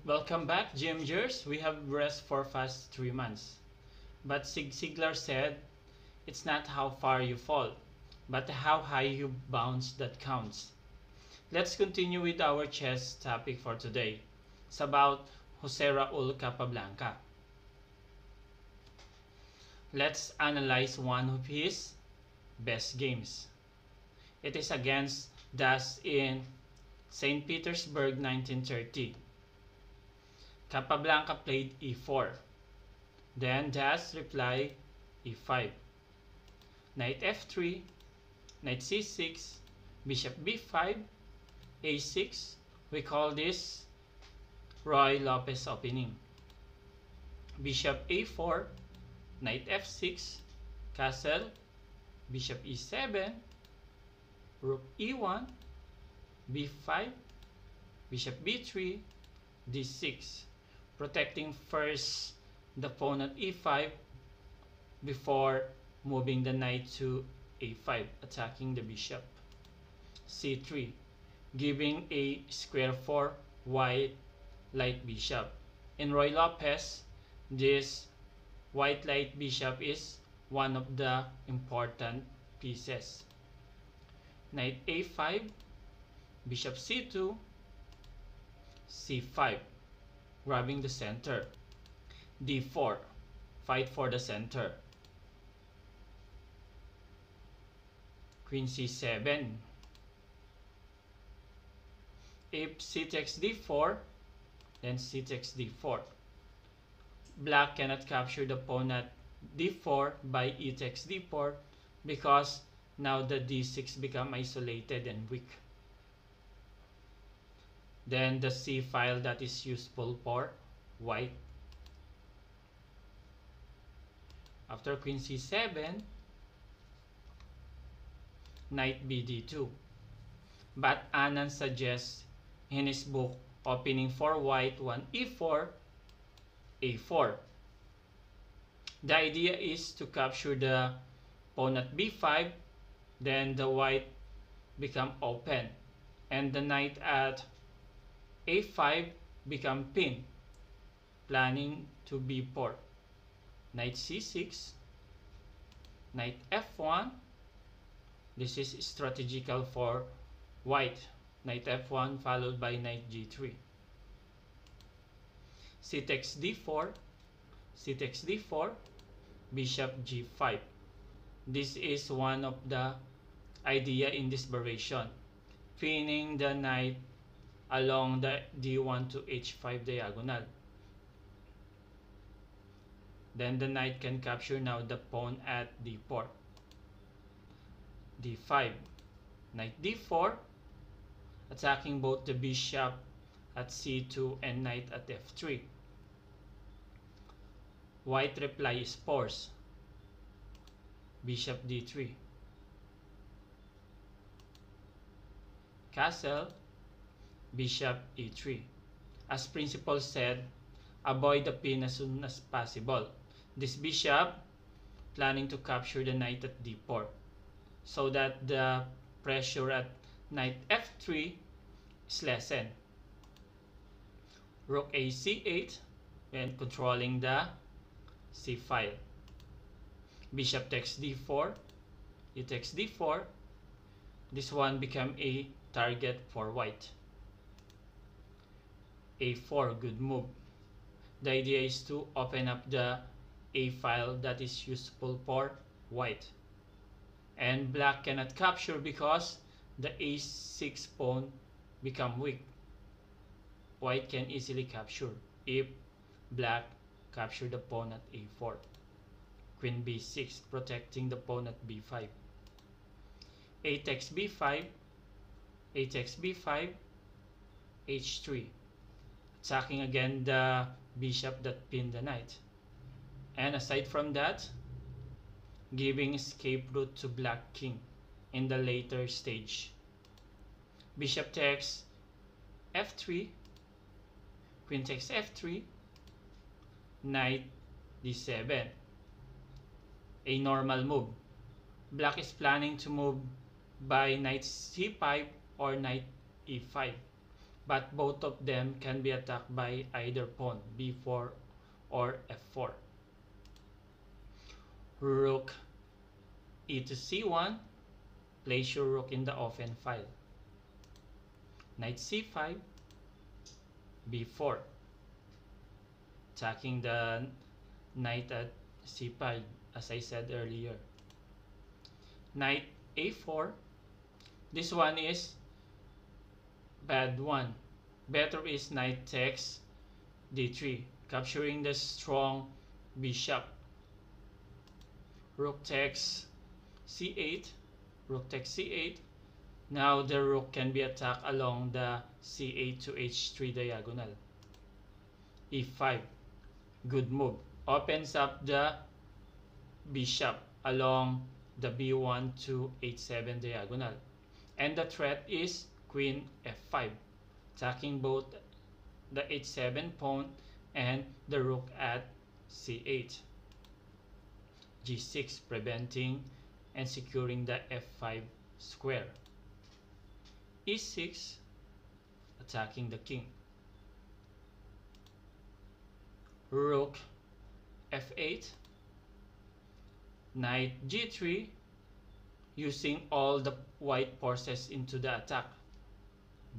Welcome back, GMGers. We have rest for past 3 months. But Zig Ziglar said, it's not how far you fall, but how high you bounce that counts. Let's continue with our chess topic for today. It's about Jose Raul Capablanca. Let's analyze one of his best games. It is against Das in St. Petersburg 1930. Capablanca played e4. Then Das replied e5. Knight f3, knight c6, bishop b5, a6. We call this Ruy Lopez opening. Bishop a4, knight f6, castle, bishop e7, rook e1, b5, bishop b3, d6. Protecting first the pawn at e5 before moving the knight to a5, attacking the bishop. c3, giving a square for white light bishop. In Ruy Lopez, this white light bishop is one of the important pieces. Knight a5, bishop c2, c5, grabbing the center. d4, fight for the center. Queen c7. If c takes d4, then c takes d4. Black cannot capture the pawn at d4 by e takes d4 because now the d6 become isolated and weak. Then the c file that is useful for white. After queen c7, knight bd2. But Anand suggests in his book Opening for White 1 e4, a4. The idea is to capture the pawn at b5, then the white become open, and the knight at a5 become pinned, planning to b4. Knight c6, knight f1. This is strategical for white. Knight f1 followed by knight g3. c takes d4, c takes d4, bishop g5. This is one of the idea in this variation, pinning the knight along the d1 to h5 diagonal. Then the knight can capture now the pawn at d4. d5, knight d4, attacking both the bishop at c2 and knight at f3. White reply is force. Bishop d3. Castle, bishop e3. As principal said, avoid the pin as soon as possible. This bishop planning to capture the knight at d4 so that the pressure at knight f3 is lessened. Rook a c8 and controlling the c file. Bishop takes d4, e takes d4. This one become a target for white. a4, good move. The idea is to open up the a file that is useful for white. And black cannot capture because the a6 pawn become weak. White can easily capture if black capture the pawn at a4. Queen b6, protecting the pawn at b5. A takes b5, a takes b5, h3. Attacking again the bishop that pinned the knight. And aside from that, giving escape route to black king in the later stage. Bishop takes f3, queen takes f3, knight d7. A normal move. Black is planning to move by knight c5 or knight e5. but both of them can be attacked by either pawn b4 or f4. Rook e to c1, place your rook in the offen file. Knight c5, b4, attacking the knight at c5 as I said earlier. Knight a4, this one is bad one. Better is knight takes d3, capturing the strong bishop. Rook takes c8, rook takes c8. Now the rook can be attacked along the c8 to h3 diagonal. e5, good move. Opens up the bishop along the b1 to h7 diagonal. And the threat is queen f5, attacking both the h7 pawn and the rook at c8. g6, preventing and securing the f5 square. e6, attacking the king. Rook f8, knight g3, using all the white forces into the attack.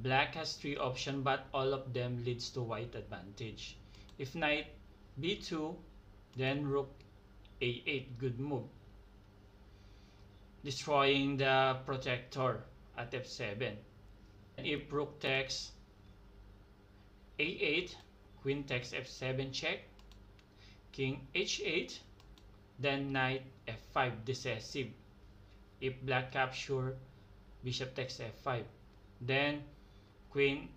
Black has 3 options, but all of them leads to white advantage. If knight b2, then rook a8, good move, destroying the protector at f7. If rook takes a8, queen takes f7 check, king h8, then knight f5 decisive. If black capture, bishop takes f5, then queen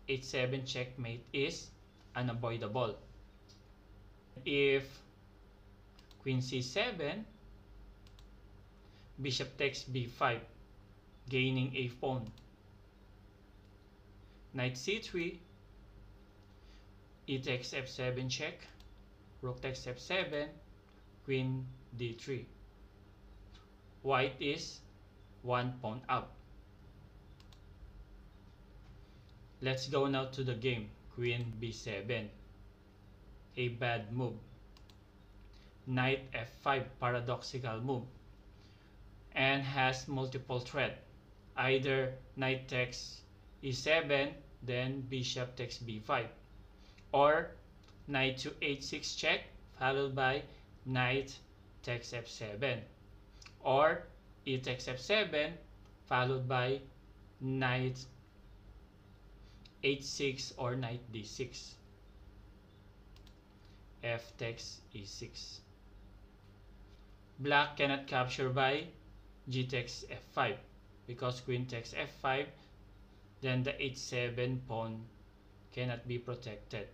h7 checkmate is unavoidable. If queen c7, bishop takes b5, gaining a pawn. Knight c3, e takes f7 check, rook takes f7, queen d3. White is 1 pawn up. Let's go now to the game. Queen b7, a bad move. Knight f5, paradoxical move, and has multiple threat. Either knight takes e7, then bishop takes b5, or knight to h6 check, followed by knight takes f7, or e takes f7, followed by knight h6 or knight d6. F takes e6. Black cannot capture by g takes f5, because queen takes f5, then the h7 pawn cannot be protected.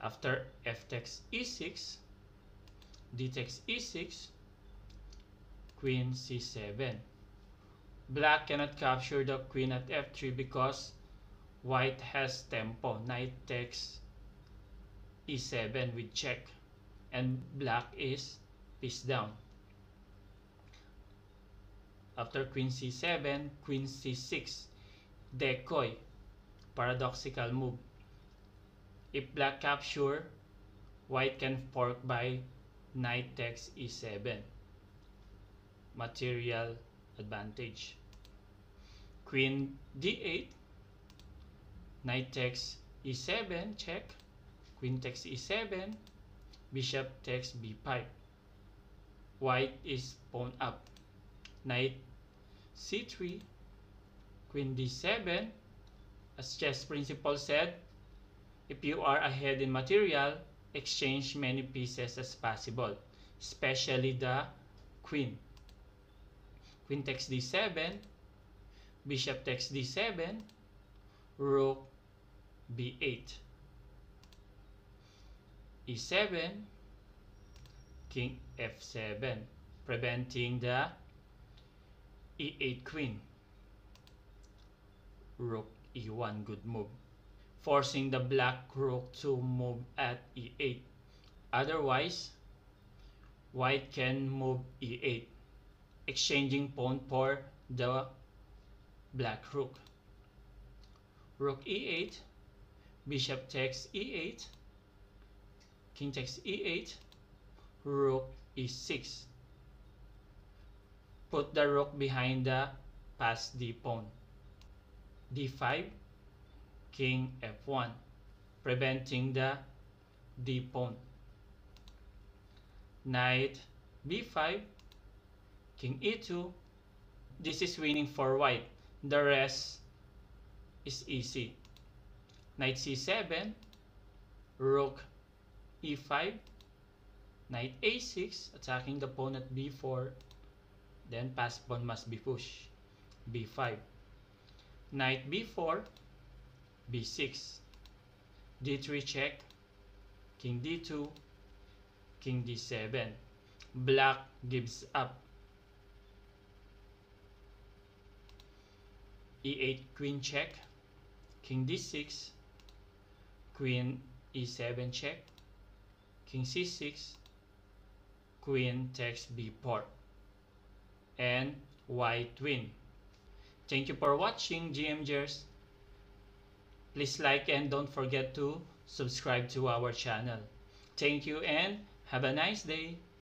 After f takes e6, d takes e6, queen c7. Black cannot capture the queen at f3 because white has tempo. Knight takes e7 with check, and black is piece down. After queen c7, queen c6, decoy, paradoxical move. If black capture, white can fork by knight takes e7, material advantage. Queen d8, knight takes e7 check, queen takes e7, bishop takes b5. White is pawn up. Knight c3, queen d7. As chess principle said, if you are ahead in material, exchange many pieces as possible, especially the queen. Queen takes d7, bishop takes d7, rook b8, e7, king f7, preventing the e8 queen. Rook e1, good move, forcing the black rook to move at e8. Otherwise, white can move e8, exchanging pawn for the black rook. rook e8, bishop takes e8, king takes e8, rook e6. Put the rook behind the passed d pawn. d5, king f1, preventing the d pawn. Knight b5, king e2. This is winning for white. The rest is easy. Knight c7, rook e5, knight a6, attacking the pawn at b4. Then passed pawn must be pushed. b5, knight b4, b6, d3 check, king d2, king d7. Black gives up. e8, queen check, king d6, queen e7 check, king c6, queen takes b4, and white win. Thank you for watching, GMGers. Please like and don't forget to subscribe to our channel. Thank you and have a nice day.